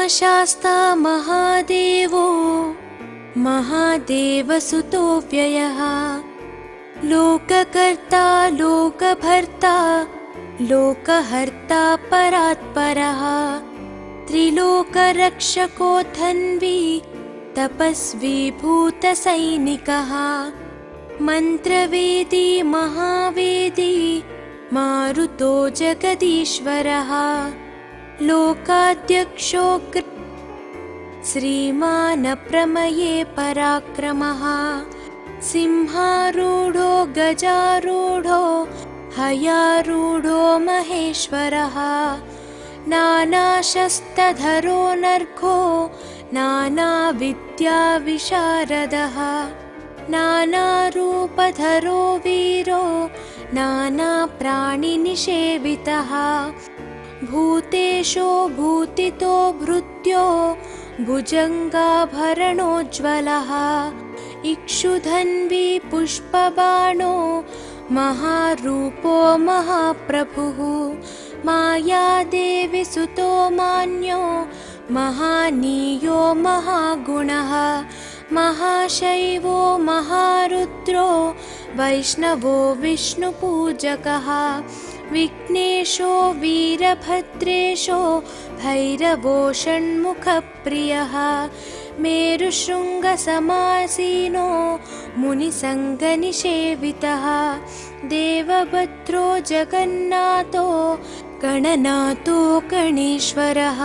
महाशास्ता महादेवो महादेवसुतो व्ययः लोककर्ता लोकभर्ता लोकहर्ता परात्परः त्रिलोकरक्षको धन्वी तपस्वी भूतसैनिकः मन्त्रवेदी महावेदी मारुतो जगदीश्वरः लोकाध्यक्षो श्रीमानप्रमये पराक्रमः सिंहारूढो गजारूढो हयारूढो महेश्वरः नानाशस्त्रधरो नर्घो नानाविद्याविशारदः नानारूपधरो वीरो नानाप्राणिनिषेवितः भूतेशो भूतितो भृत्यो भुजङ्गाभरणोज्ज्वलः इक्षुधन्वी पुष्पबाणो महारूपो महाप्रभुः मायादेवी सुतो मान्यो महानीयो महागुणः महाशैवो महारुद्रो वैष्णवो विष्णुपूजकः विघ्नेशो वीरभद्रेशो भैरवो षण्मुखप्रियः मेरुशृङ्गसमासीनो मुनिसङ्गनिषेवितः देवभद्रो जगन्नाथो गणनाथो गणेश्वरः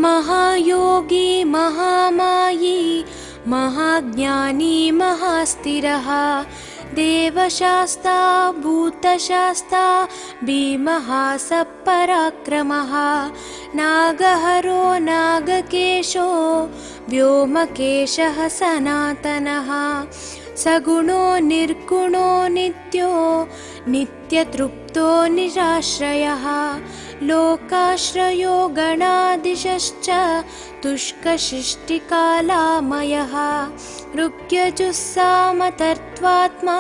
महायोगी महामायी महाज्ञानी महास्थिरः देवशास्ता भूतशास्ता भीमः सपराक्रमः नागहरो नागकेशो व्योमकेशः सनातनः सगुणो निर्गुणो नित्यो नित्यतृप्तो निराश्रयः लोकाश्रयो गणाधीशश्च तुष्कशिष्टिकालामयः ऋग्यजुस्सामतर्त्वात्मा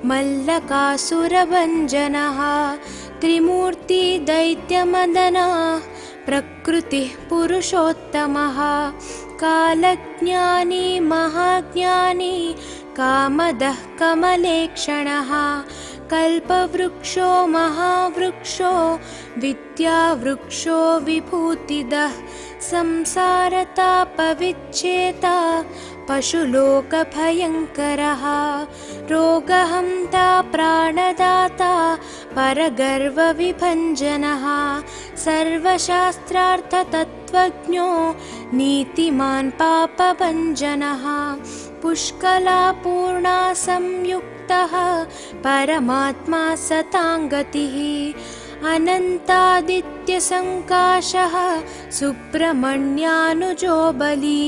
मल्लकासुरभञ्जनः त्रिमूर्ति दैत्यमदनः प्रकृतिः पुरुषोत्तमः कालज्ञानी महाज्ञानी कामदः कमलेक्षणः कल्पवृक्षो महावृक्षो विद्यावृक्षो विभूतिदः संसारतापविच्छेता पशुलोकभयङ्करः रोगहन्ता प्राणदाता परगर्वविभञ्जनः सर्वशास्त्रार्थतत्त्वज्ञो नीतिमान् पापभञ्जनः पुष्कलापूर्णा संयुक्तः परमात्मा सताङ्गतिः अनन्तादित्यसङ्काशः सुब्रह्मण्यानुजो बली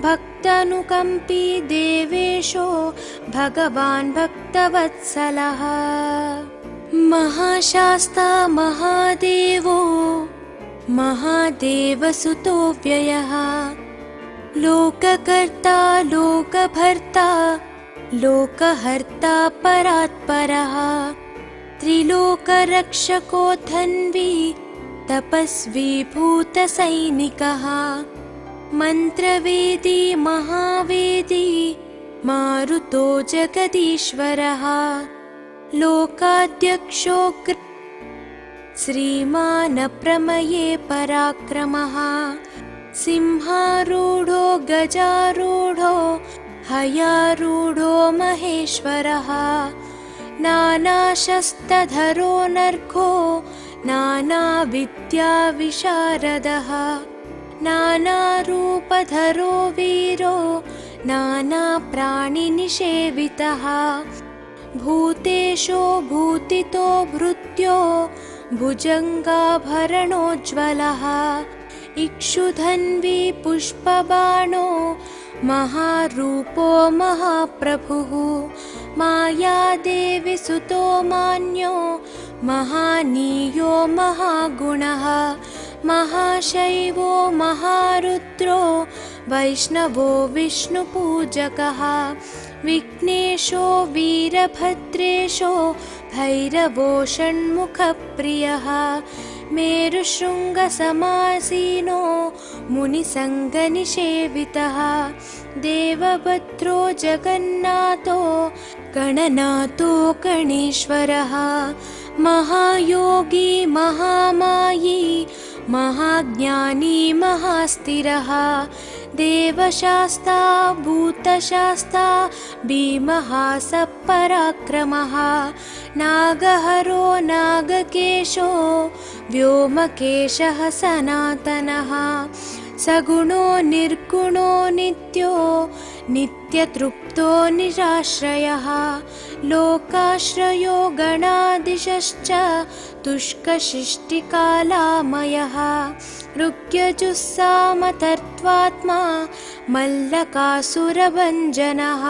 भक्तानुकम्पी देवेशो भगवान् भक्तवत्सलः महाशास्ता महादेवो महादेवसुतो व्ययः लोककर्ता लोकभर्ता लोकहर्ता परात्परः त्रिलोकरक्षको धन्वी तपस्वी भूतसैनिकः मन्त्रवेदी महावेदी मारुतो जगदीश्वरः लोकाध्यक्षो श्रीमानप्रमये पराक्रमः सिंहारूढो गजारूढो हयारूढो महेश्वरः नानाशस्त्रधरो नर्घो नानाविद्याविशारदः नानारूपधरो वीरो नानाप्राणिनिषेवितः भूतेशो भूतितो भृत्यो भुजङ्गाभरणोज्ज्वलः इक्षुधन्वी पुष्पबाणो महारूपो महाप्रभुः मायादेवी सुतो मान्यो महानीयो महागुणः महाशैवो महारुद्रो वैष्णवो विष्णुपूजकः विघ्नेशो वीरभद्रेशो भैरवो षण्मुखप्रियः मेरुशृङ्गसमासीनो मुनिसङ्गनिषेवितः देवभद्रो जगन्नाथो गणनाथो गणेश्वरः महायोगी महामायी महाज्ञानी महास्थिरः देवशास्ता भूतशास्ता भीमः सपराक्रमः नागहरो नागकेशो व्योमकेशः सनातनः सगुणो निर्गुणो नित्यो नित्यतृप्तो निराश्रयः लोकाश्रयो गणाधीशश्च तुष्कशिष्टिकालामयः ऋग्यजुस्सामतर्त्वात्मा मल्लकासुरभञ्जनः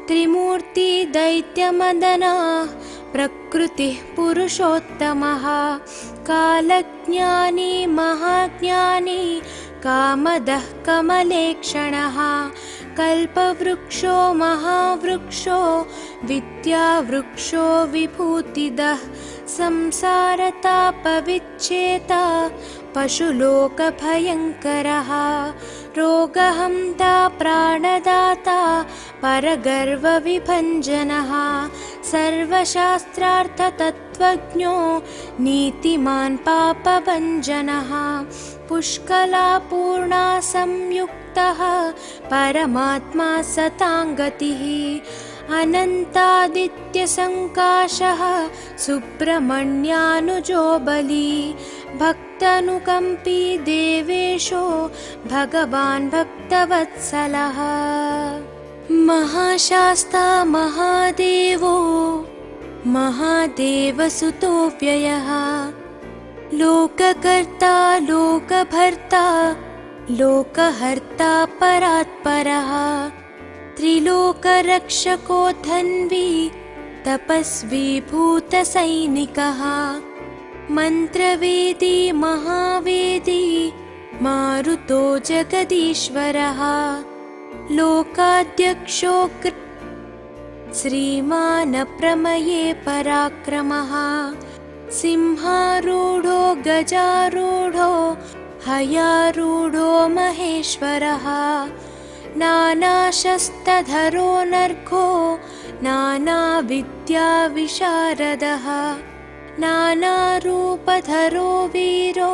त्रिमूर्तिदैत्यमदनः प्रकृतिः पुरुषोत्तमः कालज्ञानी महाज्ञानी कामदः कमलेक्षणः कल्पवृक्षो महावृक्षो विद्यावृक्षो विभूतिदः संसारतापविच्छेता पशुलोकभयङ्करः रोगहन्ता प्राणदाता परगर्वविभञ्जनः सर्वशास्त्रार्थतत्त्वज्ञो नीतिमान् पापभञ्जनः पुष्कलापूर्णा संयुक्तः परमात्मा सताङ्गतिः अनन्तादित्यसङ्काशः सुब्रह्मण्यानुजो बली भक्तानुकम्पी देवेशो भगवान् भक्तवत्सलः महाशास्ता महादेवो महादेवसुतो व्ययः लोककर्ता लोकभर्ता लोकहर्ता परात्परः त्रिलोकरक्षको धन्वी तपस्वी भूतसैनिकः मन्त्रवेदी महावेदी मारुतो जगदीश्वरः लोकाध्यक्षो श्रीमान् प्रमये पराक्रमः सिंहारूढो गजारूढो हयारूढो महेश्वरः नानाशस्त्रधरो नर्घो नानाविद्याविशारदः नानारूपधरो वीरो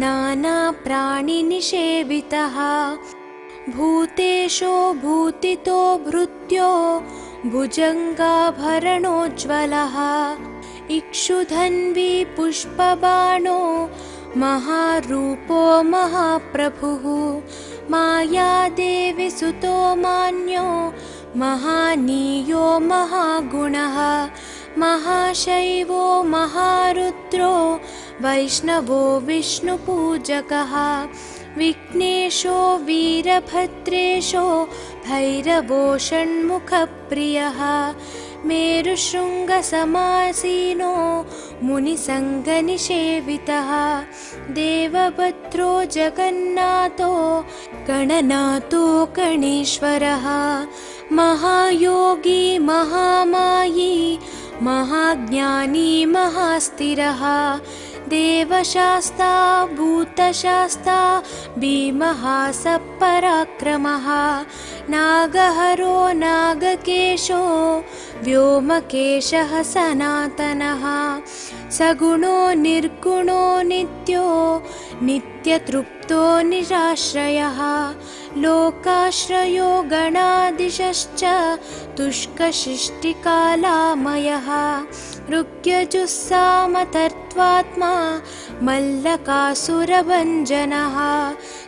नानाप्राणिनिषेवितः भूतेशो भूतितो भृत्यो भुजङ्गाभरणोज्ज्वलः इक्षुधन्वी पुष्पबाणो महारूपो महाप्रभुः मायादेवी सुतो मान्यो महानीयो महागुणः महाशैवो महारुद्रो वैष्णवो विष्णुपूजकः विघ्नेशो वीरभद्रेशो भैरवो षण्मुखप्रियः मेरुशृङ्गसमासीनो मुनिसङ्गनिषेवितः देवभद्रो जगन्नाथो गणनाथो गणेश्वरः महायोगी महामायी महाज्ञानी महास्थिरः देवशास्ता भूतशास्ता भीमः सपराक्रमः नागहरो नागकेशो व्योमकेशः सनातनः सगुणो निर्गुणो नित्यो नित्यतृप्तो निराश्रयः लोकाश्रयो गणाधीशश्च तुष्कशिष्टिकालामयः ऋग्यजुस्सामतर्त्वात्मा मल्लकासुरभञ्जनः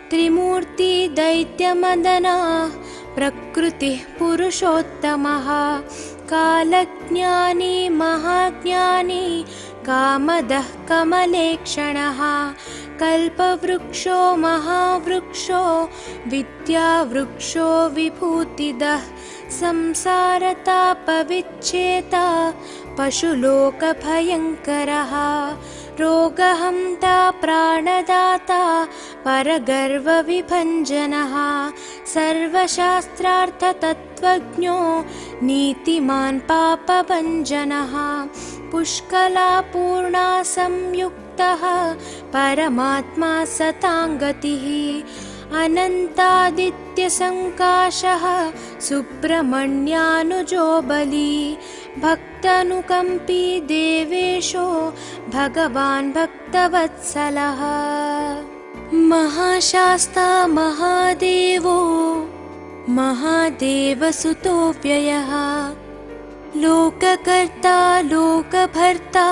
त्रिमूर्तिदैत्यमदनः प्रकृतिः पुरुषोत्तमः कालज्ञानी महाज्ञानी कामदः कमलेक्षणः कल्पवृक्षो महावृक्षो विद्यावृक्षो विभूतिदः संसारतापविच्छेता पशुलोकभयङ्करः रोगहन्ता प्राणदाता परगर्वविभञ्जनः सर्वशास्त्रार्थतत्त्वज्ञो नीतिमान् पापभञ्जनः पुष्कलापूर्णा संयुक्तः परमात्मा सताङ्गतिः अनन्तादित्यसङ्काशः सुब्रह्मण्यानुजो बली भक्तानुकम्पी देवेशो भगवान् भक्तवत्सलः महाशास्ता महादेवो महादेवसुतो व्ययः लोककर्ता लोकभर्ता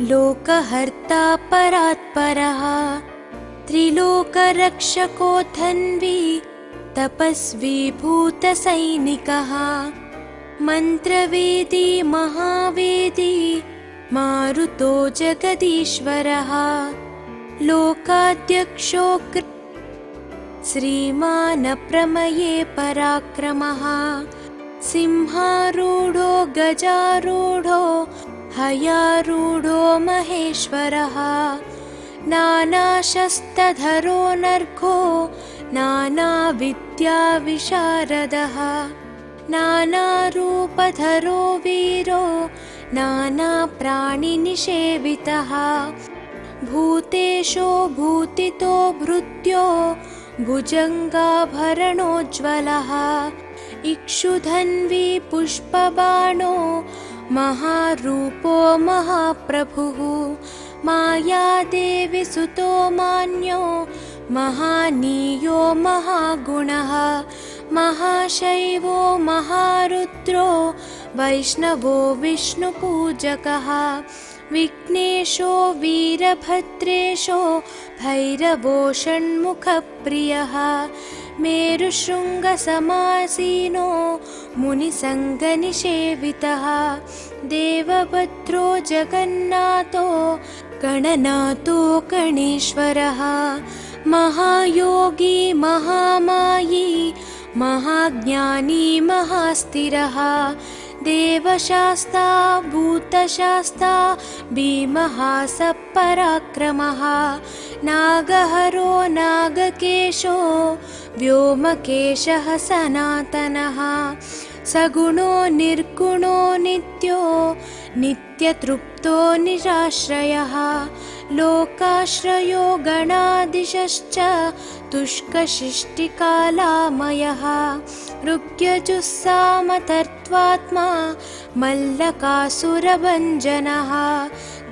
लोकहर्ता परात्परः त्रिलोकरक्षको धन्वी तपस्वी भूतसैनिकः मन्त्रवेदी महावेदी मारुतो जगदीश्वरः लोकाध्यक्षो श्रीमान् प्रमये पराक्रमः सिंहारूढो गजारूढो हयारूढो महेश्वरः नानाशस्त्रधरो नर्घो नानाविद्याविशारदः नानारूपधरो वीरो नानाप्राणिनिषेवितः भूतेशो भूतितो भृत्यो भुजङ्गाभरणोज्ज्वलः इक्षुधन्वी पुष्पबाणो महारूपो महाप्रभुः मायादेवी सुतो मान्यो महानीयो महागुणः महाशैवो महारुद्रो वैष्णवो विष्णुपूजकः विघ्नेशो वीरभद्रेशो भैरवो षण्मुखप्रियः मेरुशृङ्गसमासीनो मुनिसङ्गनिषेवितः देवभद्रो जगन्नाथो गणनाथो गणेश्वरः महायोगी महामायी महाज्ञानी महास्थिरः देवशास्ता भूतशास्ता भीमः सपराक्रमः नागहरो नागकेशो व्योमकेशः सनातनः सगुणो निर्गुणो नित्यो नित्यतृप्तो निराश्रयः लोकाश्रयो गणाधीशश्च तुष्कशिष्टिकालामयः ऋग्यजुस्सामतर्त्वात्मा मल्लकासुरभञ्जनः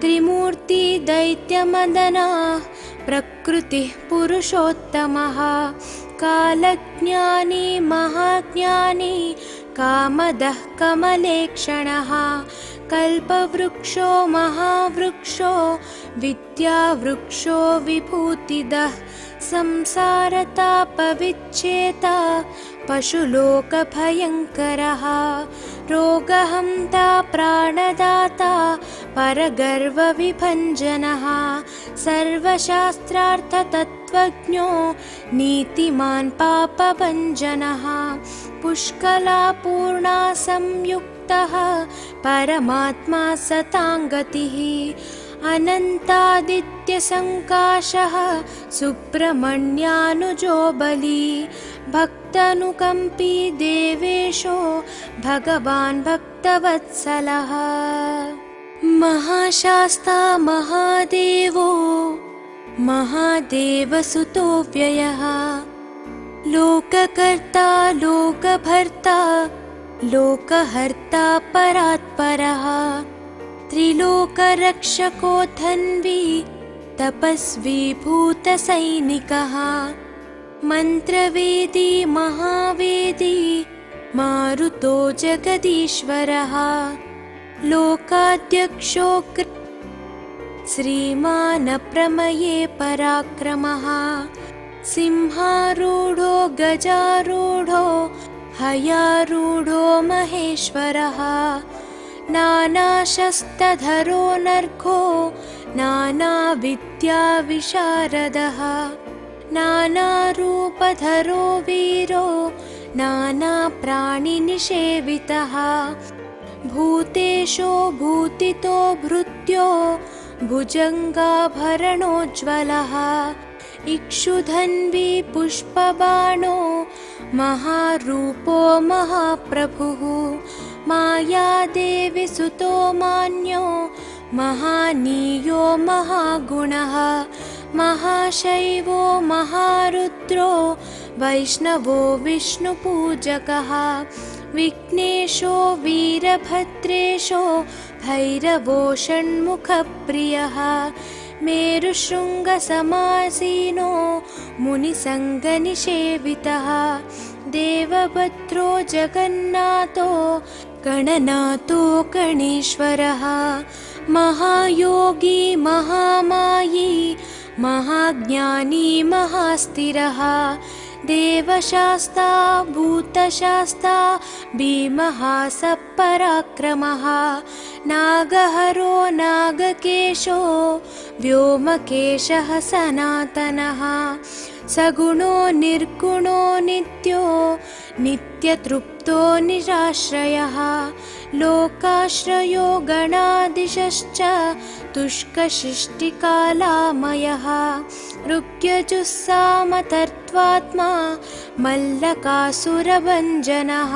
त्रिमूर्ति दैत्यमदनः प्रकृतिः पुरुषोत्तमः कालज्ञानी महाज्ञानी कामदः कमलेक्षणः कल्पवृक्षो महावृक्षो विद्यावृक्षो विभूतिदः संसारतापविच्छेता पशुलोकभयङ्करः रोगहन्ता प्राणदाता परगर्वविभञ्जनः सर्वशास्त्रार्थतत्त्वज्ञो नीतिमान् पापभञ्जनः पुष्कलापूर्णा संयुक्तः परमात्मा सताङ्गतिः अनन्तादित्यसङ्काशः सुब्रह्मण्यानुजो बली भक्तानुकम्पी देवेशो भगवान् भक्तवत्सलः महाशास्ता महादेवो महादेवसुतो व्ययः लोककर्ता लोकभर्ता लोकहर्ता परात्परः त्रिलोकरक्षको धन्वी तपस्वी भूतसैनिकः मन्त्रवेदी महावेदी मारुतो जगदीश्वरः लोकाध्यक्षो श्रीमान् प्रमये पराक्रमः सिंहारूढो गजारूढो हयारूढो महेश्वरः नानाशस्त्रधरो नर्घो नानाविद्याविशारदः नानारूपधरो वीरो नानाप्राणिनिषेवितः भूतेशो भूतितो भृत्यो भुजङ्गाभरणोज्ज्वलः इक्षुधन्वी पुष्पबाणो महारूपो महाप्रभुः मायादेवी सुतो मान्यो महानीयो महागुणः महाशैवो महारुद्रो वैष्णवो विष्णुपूजकः विघ्नेशो वीरभद्रेशो भैरवो षण्मुखप्रियः मेरुशृङ्गसमासीनो मुनिसङ्गनिषेवितः देवभद्रो जगन्नाथो गणनाथो गणेश्वरः महायोगी महामायी महाज्ञानी महास्थिरः देवशास्ता भूतशास्ता भीमः सपराक्रमः नागहरो नागकेशो व्योमकेशः सनातनः सगुणो निर्गुणो नित्यो नित्यतृप्तो निराश्रयः लोकाश्रयो गणाधीशश्च तुष्कशिष्टिकालामयः ऋग्यजुस्सामतर्त्वात्मा मल्लकासुरभञ्जनः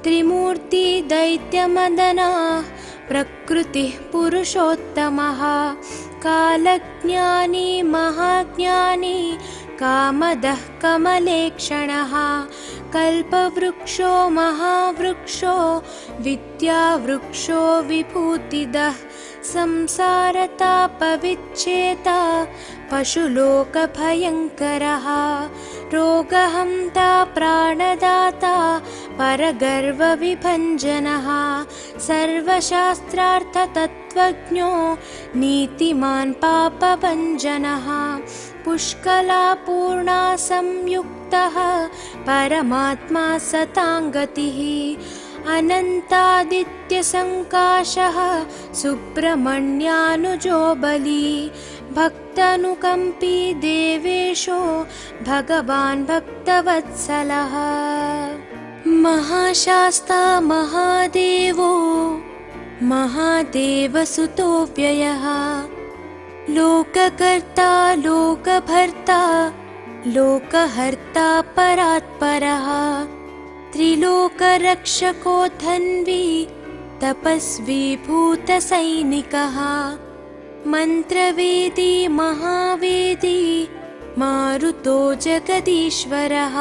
त्रिमूर्ति दैत्यमदनः प्रकृतिः पुरुषोत्तमः कालज्ञानी महाज्ञानी कामदः कमलेक्षणः कल्पवृक्षो महावृक्षो विद्यावृक्षो विभूतिदः संसारतापविच्छेता पशुलोकभयङ्करः रोगहन्ता प्राणदाता परगर्वविभञ्जनः सर्वशास्त्रार्थतत्त्वज्ञो नीतिमान् पापभञ्जनः पुष्कलापूर्णा संयुक्तः परमात्मा सताङ्गतिः अनन्तादित्यसङ्काशः सुब्रह्मण्यानुजो बली भक्तानुकम्पी देवेशो भगवान् भक्तवत्सलः महाशास्ता महादेवो महादेवसुतो व्ययः लोककर्ता लोकभर्ता लोकहर्ता परात्परः त्रिलोकरक्षको धन्वी तपस्वी भूतसैनिकः मन्त्रवेदी महावेदी मारुतो जगदीश्वरः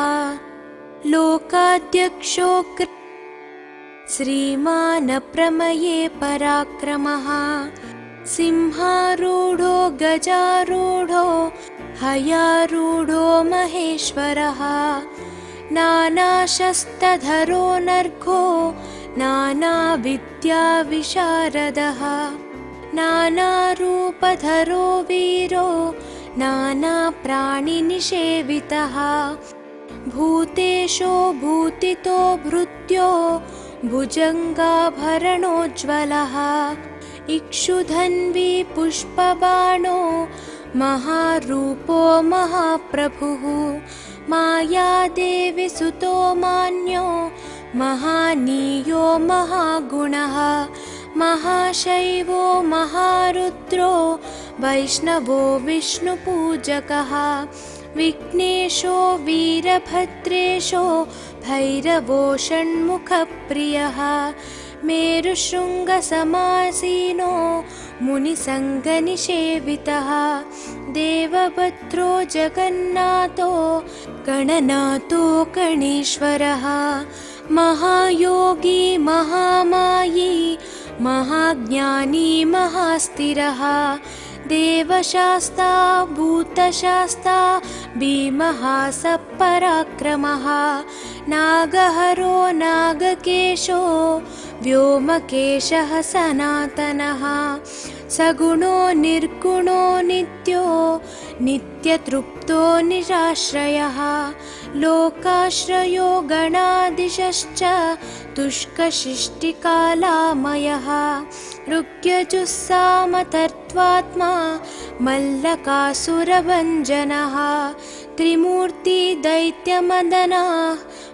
लोकाध्यक्षो श्रीमान् प्रमये पराक्रमः सिंहारूढो गजारूढो हयारूढो महेश्वरः नानाशस्त्रधरो नर्घो नानाविद्याविशारदः नानारूपधरो वीरो नानाप्राणिनिषेवितः भूतेशो भूतितो भृत्यो भुजङ्गाभरणोज्ज्वलः इक्षुधन्वी पुष्पबाणो महारूपो महाप्रभुः मायादेवी सुतो मान्यो महानीयो महागुणः महाशैवो महारुद्रो वैष्णवो विष्णुपूजकः विघ्नेशो वीरभद्रेशो भैरवो षण्मुखप्रियः मेरुशृङ्गसमासीनो मुनिसङ्गनिषेवितः देवभद्रो जगन्नाथो गणनाथो गणेश्वरः महायोगी महामायी महाज्ञानी महास्थिरः देवशास्ता भूतशास्ता भीमः सपराक्रमः नागहरो नागकेशो व्योमकेशः सनातनः सगुणो निर्गुणो नित्यो नित्यतृप्तो निराश्रयः लोकाश्रयो गणाधीशश्च तुष्कशिष्टिकालामयः ऋग्यजुस्सामतर्त्वात्मा मल्लकासुरभञ्जनः त्रिमूर्ति दैत्यमदनः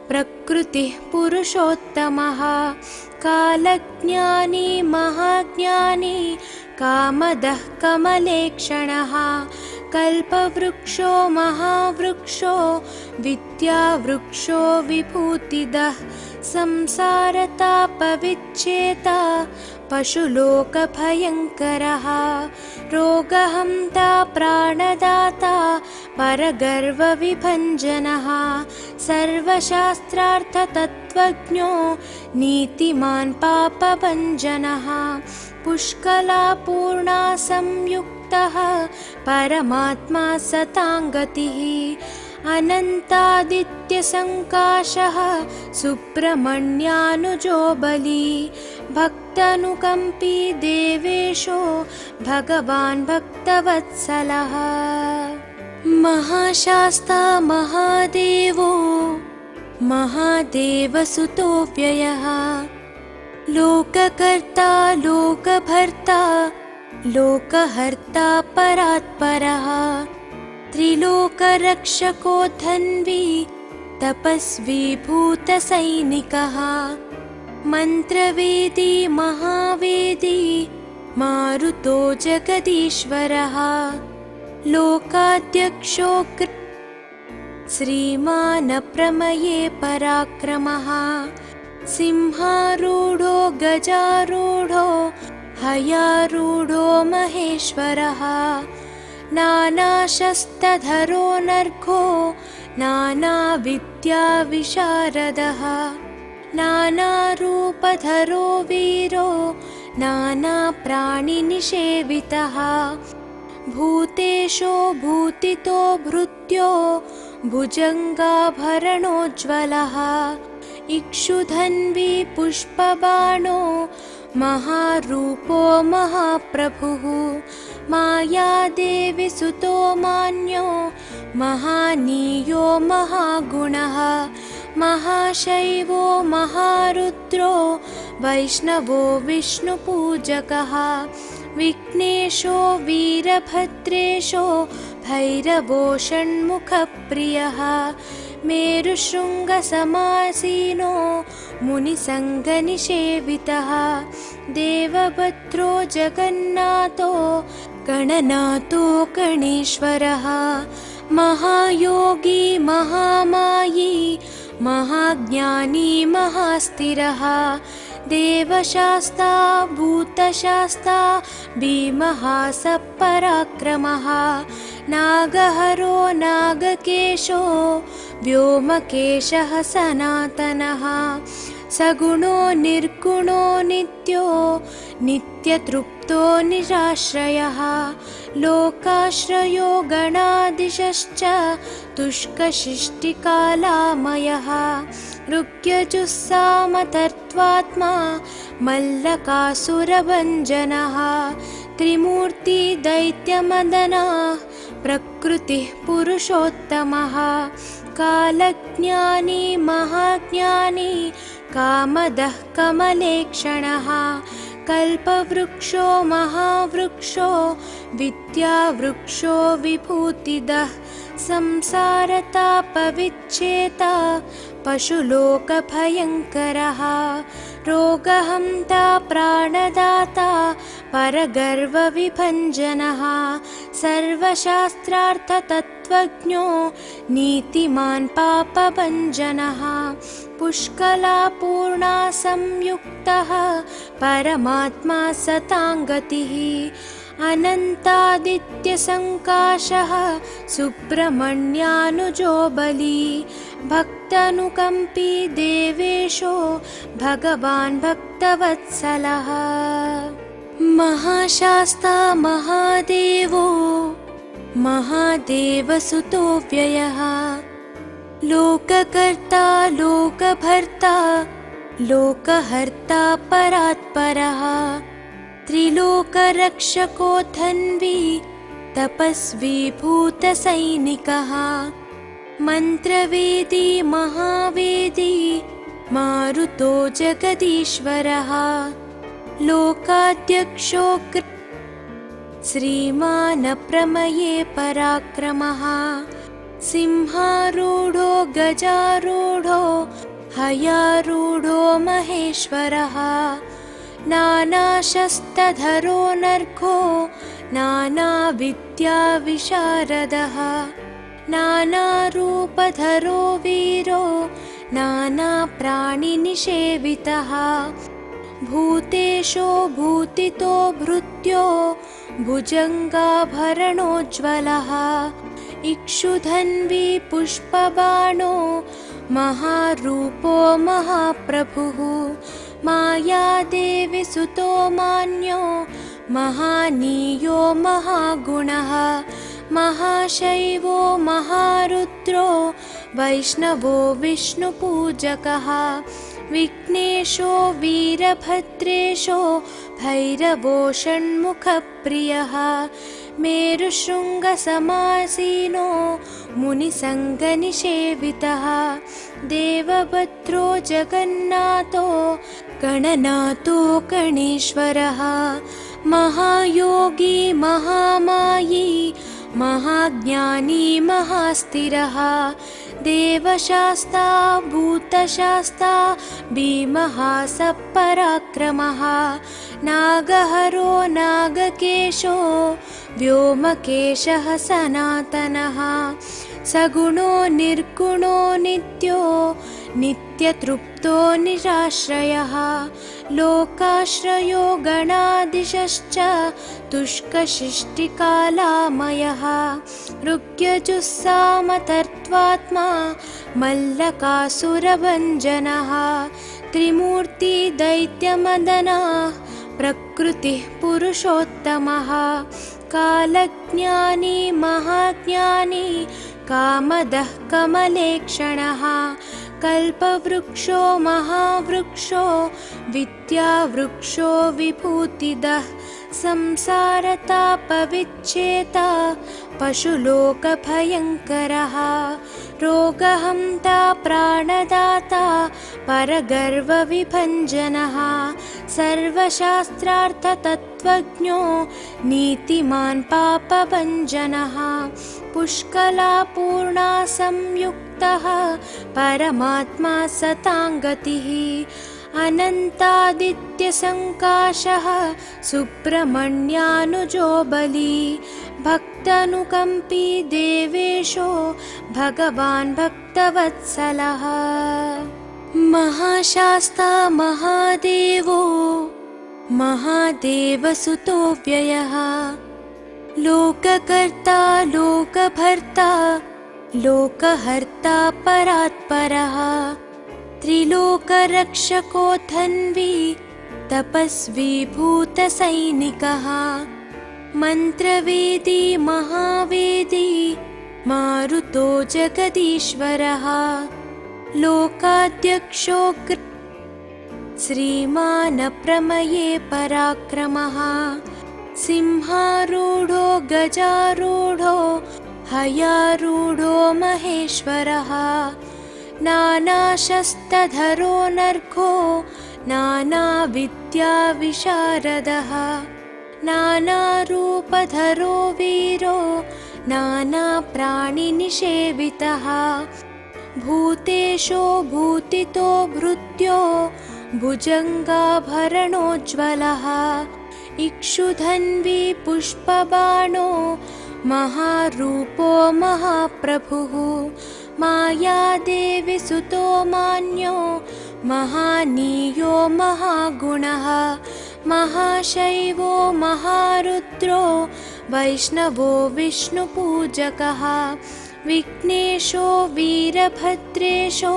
प्रकृतिः पुरुषोत्तमः कालज्ञानी महाज्ञानी कामदः कमलेक्षणः कल्पवृक्षो महावृक्षो विद्यावृक्षो विभूतिदः संसारतापविच्छेता पशुलोकभयङ्करः रोगहन्ता प्राणदाता परगर्वविभञ्जनः सर्वशास्त्रार्थतत्त्वज्ञो नीतिमान् पापभञ्जनः पुष्कलापूर्णा संयुक्तः परमात्मा सताङ्गतिः अनन्तादित्यसङ्काशः सुब्रह्मण्यानुजो बली भक्तानुकम्पी देवेशो भगवान् भक्तवत्सलः महाशास्ता महादेवो महादेवसुतो व्ययः लोककर्ता लोकभर्ता लोकहर्ता परात्परः त्रिलोकरक्षको धन्वी तपस्वी भूतसैनिकः मन्त्रवेदी महावेदी मारुतो जगदीश्वरः लोकाध्यक्षो श्रीमान् प्रमये पराक्रमः सिंहारूढो गजारूढो हयारूढो महेश्वरः नानाशस्त्रधरो नर्घो नानाविद्याविशारदः नानारूपधरो वीरो नानाप्राणिनिषेवितः भूतेशो भूतितो भृत्यो भुजङ्गाभरणोज्ज्वलः इक्षुधन्वी पुष्पबाणो महारूपो महाप्रभुः मायादेवी सुतो मान्यो महानीयो महागुणः महाशैवो महारुद्रो वैष्णवो विष्णुपूजकः विघ्नेशो वीरभद्रेशो भैरवो षण्मुखप्रियः मेरुशृङ्गसमासीनो मुनिसङ्गनिषेवितः देवभद्रो जगन्नाथो गणनाथो गणेश्वरः महायोगी महामायी महाज्ञानी महास्थिरः देवशास्ता भूतशास्ता भीमः सपराक्रमः नागहरो नागकेशो व्योमकेशः सनातनः सगुणो निर्गुणो नित्यो नित्यतृप्तो निराश्रयः लोकाश्रयो गणाधीशश्च तुष्कशिष्टिकालामयः ऋग्यजुस्सामतर्त्वात्मा मल्लकासुरभञ्जनः त्रिमूर्ति दैत्यमदनः प्रकृतिः पुरुषोत्तमः कालज्ञानी महाज्ञानी कामदः कमलेक्षणः कल्पवृक्षो महावृक्षो विद्यावृक्षो विभूतिदः संसारतापविच्छेता पशुलोकभयङ्करः रोगहन्ता प्राणदाता परगर्वविभञ्जनः सर्वशास्त्रार्थतत्त्वज्ञो नीतिमान् पापभञ्जनः पुष्कलापूर्णा संयुक्तः परमात्मा सताङ्गतिः अनन्तादित्यसङ्काशः सुब्रह्मण्यानुजो बली भक्तानुकम्पी देवेशो भगवान् भक्तवत्सलः महाशास्ता महादेवो महादेवसुतो व्ययः लोककर्ता लोकभर्ता लोकहर्ता परात्परः त्रिलोकरक्षको धन्वी तपस्वी भूतसैनिकः मन्त्रवेदी महावेदी मारुतो जगदीश्वरः लोकाध्यक्षो श्रीमान् प्रमये पराक्रमः सिंहारूढो गजारूढो हयारूढो महेश्वरः नानाशस्त्रधरो नर्घो नानाविद्याविशारदः नानारूपधरो वीरो नानाप्राणिनिषेवितः भूतेशो भूतितो भृत्यो भुजङ्गाभरणोज्ज्वलः इक्षुधन्वी पुष्पबाणो महारूपो महाप्रभुः मायादेवी सुतो मान्यो महानीयो महागुणः महाशैवो महारुद्रो वैष्णवो विष्णुपूजकः विघ्नेशो वीरभद्रेशो भैरवो षण्मुखप्रियः मेरुशृङ्गसमासीनो मुनिसङ्गनिषेवितः देवभद्रो जगन्नाथो गणनाथो गणेश्वरः महायोगी महामायी महाज्ञानी महास्थिरः देवशास्ता भूतशास्ता भीमः सपराक्रमः नागहरो नागकेशो व्योमकेशः सनातनः सगुणो निर्गुणो नित्यो नित्यतृप्तो निराश्रयः लोकाश्रयो गणाधीशश्च तुष्कशिष्टिकालामयः ऋग्यजुस्सामतर्त्वात्मा मल्लकासुरभञ्जनः त्रिमूर्ति दैत्यमदनः प्रकृतिः पुरुषोत्तमः कालज्ञानी महाज्ञानी कामदः कमलेक्षणः कल्पवृक्षो महावृक्षो विद्यावृक्षो विभूतिदः संसारतापविच्छेता पशुलोकभयङ्करः रोगहन्ता प्राणदाता परगर्वविभञ्जनः सर्वशास्त्रार्थतत्त्वज्ञो नीतिमान् पापभञ्जनः पुष्कलापूर्णा संयुक्तः परमात्मा सताङ्गतिः अनन्तादित्यसङ्काशः सुब्रह्मण्यानुजो बली भक्तानुकम्पी देवेशो भगवान् भक्तवत्सलः महाशास्ता महादेवो महादेवसुतो व्ययः लोककर्ता लोकभर्ता लोकहर्ता परात्परः त्रिलोकरक्षको धन्वी तपस्वी भूतसैनिकः मन्त्रवेदी महावेदी मारुतो जगदीश्वरः लोकाध्यक्षो श्रीमानप्रमये पराक्रमः सिंहारूढो गजारूढो हयारूढो महेश्वरः नानाशस्त्रधरो नर्घो नानाविद्याविशारदः नानारूपधरो वीरो नानाप्राणिनिषेवितः भूतेशो भूतितो भृत्यो भुजङ्गाभरणोज्ज्वलः इक्षुधन्वी पुष्पबाणो महारूपो महाप्रभुः मायादेवी सुतो मान्यो महानीयो महागुणः महाशैवो महारुद्रो वैष्णवो विष्णुपूजकः विघ्नेशो वीरभद्रेशो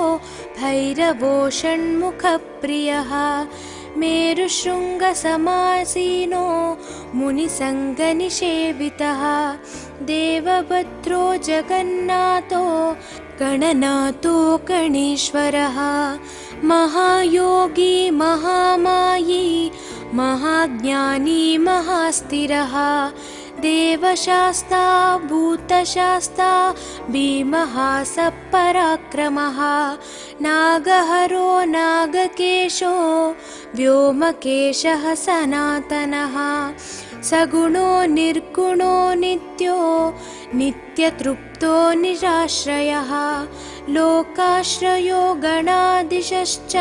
भैरवो षण्मुखप्रियः मेरुशृङ्गसमासीनो मुनिसङ्गनिषेवितः देवभद्रो जगन्नाथो गणनाथो गणेश्वरः महायोगी महामायी महाज्ञानी महास्थिरः देवशास्ता भूतशास्ता भीमः सपराक्रमः नागहरो नागकेशो व्योमकेशः सनातनः सगुणो निर्गुणो नित्यो नित्यतृप्तो निराश्रयः लोकाश्रयो गणाधीशश्च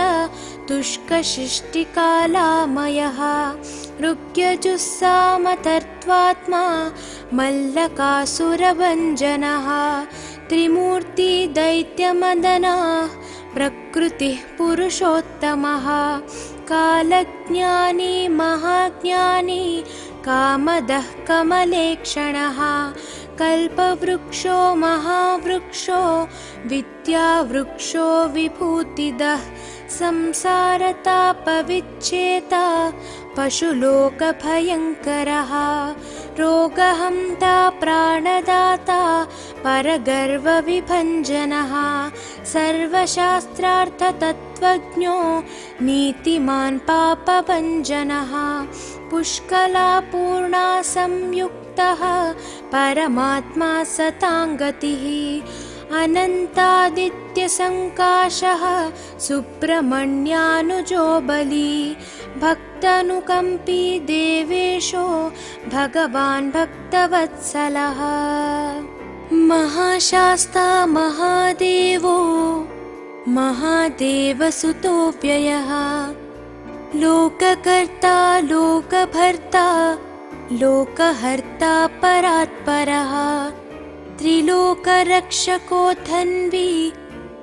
तुष्कशिष्टिकालामयः ऋग्यजुस्सामतर्त्वात्मा मल्लकासुरभञ्जनः त्रिमूर्ति दैत्यमदनः प्रकृतिः पुरुषोत्तमः कालज्ञानी महाज्ञानी कामदः कमलेक्षणः कल्पवृक्षो महावृक्षो विद्यावृक्षो विभूतिदः संसारतापविच्छेता पशुलोकभयङ्करः रोगहन्ता प्राणदाता परगर्वविभञ्जनः सर्वशास्त्रार्थतत्त्वज्ञो नीतिमान् पापभञ्जनः पुष्कलापूर्णा संयुक्तः परमात्मा सताङ्गतिः अनन्तादित्यसङ्काशः सुब्रह्मण्यानुजो बली भक्तानुकम्पी देवेशो भगवान् भक्तवत्सलः महाशास्ता महादेवो महादेवसुतो व्ययः लोककर्ता लोकभर्ता लोकहर्ता परात्परः त्रिलोकरक्षको धन्वी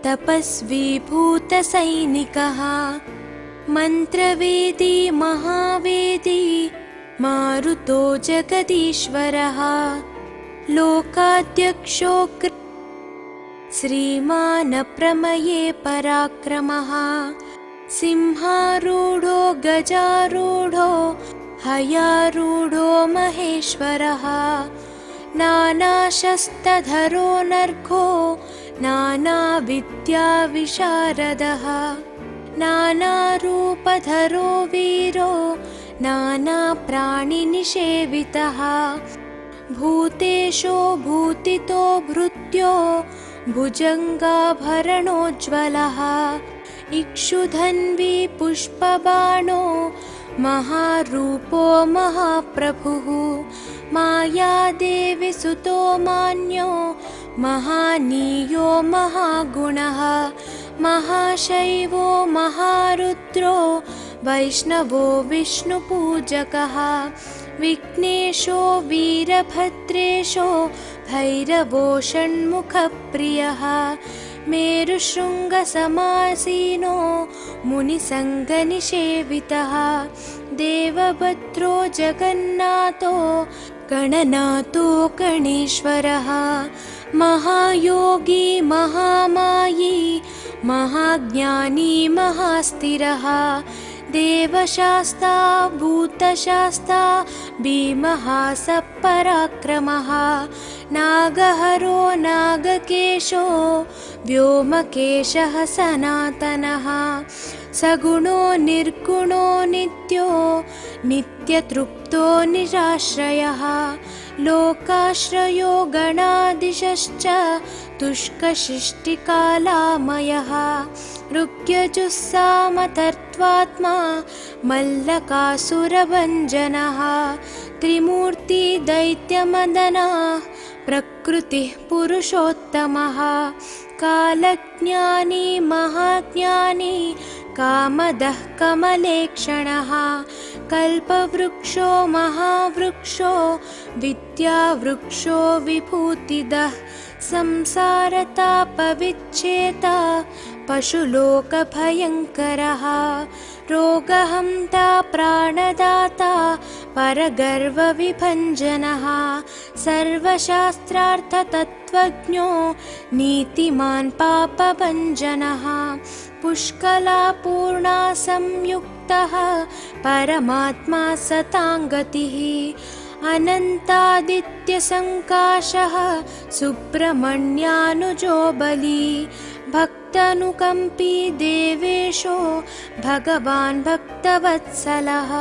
तपस्वी भूतसैनिकः मन्त्रवेदी महावेदी मारुतो जगदीश्वरः लोकाध्यक्षो श्रीमान् प्रमये पराक्रमः सिंहारूढो गजारूढो हयारूढो महेश्वरः नानाशस्त्रधरो नर्घो नानाविद्याविशारदः नानारूपधरो वीरो नानाप्राणिनिषेवितः भूतेशो भूतितो भृत्यो भुजङ्गाभरणोज्ज्वलः इक्षुधन्वी पुष्पबाणो महारूपो महाप्रभुः मायादेवी सुतो मान्यो महानीयो महागुणः महाशैवो महारुद्रो वैष्णवो विष्णुपूजकः विघ्नेशो वीरभद्रेशो भैरवो षण्मुखप्रियः मेरुशृङ्गसमासीनो मुनिसङ्गनिषेवितः देवभद्रो जगन्नाथो गणनाथो गणेश्वरः महायोगी महामायी महाज्ञानी महास्थिरः देवशास्ता भूतशास्ता भीमः सपराक्रमः नागहरो नागकेशो व्योमकेशः सनातनः सगुणो निर्गुणो नित्यो नित्यतृप्तो निराश्रयः लोकाश्रयो गणाधीशश्च तुष्कशिष्टिकालामयः ऋग्यजुस्सामतर्त्वात्मा मल्लकासुरभञ्जनः त्रिमूर्ति दैत्यमदनः प्रकृतिः पुरुषोत्तमः कालज्ञानी महाज्ञानी कामदः कमलेक्षणः कल्पवृक्षो महावृक्षो विद्यावृक्षो विभूतिदः संसारतापविच्छेता पशुलोकभयङ्करः रोगहन्ता प्राणदाता परगर्वविभञ्जनः सर्वशास्त्रार्थतत्त्वज्ञो नीतिमान् पापभञ्जनः पुष्कलापूर्णा संयुक्तः परमात्मा सताङ्गतिः अनन्तादित्यसङ्काशः सुब्रह्मण्यानुजो बली भक्तानुकम्पी देवेशो भगवान् भक्तवत्सलः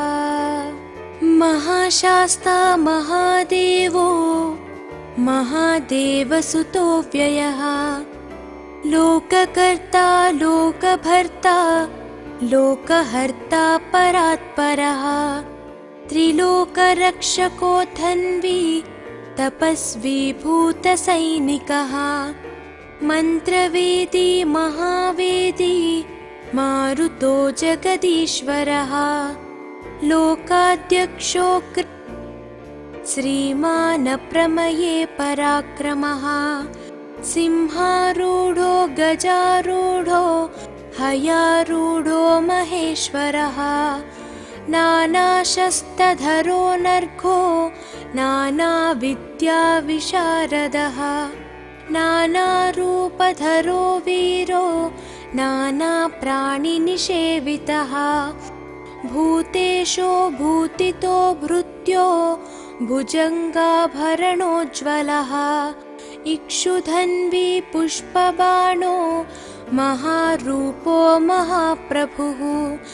महाशास्ता महादेवो महादेवसुतो व्ययः लोककर्ता लोकभर्ता लोकहर्ता परात्परः त्रिलोकरक्षको धन्वी तपस्वी भूतसैनिकः मन्त्रवेदी महावेदी मारुतो जगदीश्वरः लोकाध्यक्षो श्रीमान् प्रमये पराक्रमः सिंहारूढो गजारूढो हयारूढो महेश्वरः नानाशस्त्रधरो नर्घो नानाविद्याविशारदः नानारूपधरो वीरो नानाप्राणिनिषेवितः भूतेशो भूतितो भृत्यो भुजङ्गाभरणोज्ज्वलः इक्षुधन्वी पुष्पबाणो महारूपो महाप्रभुः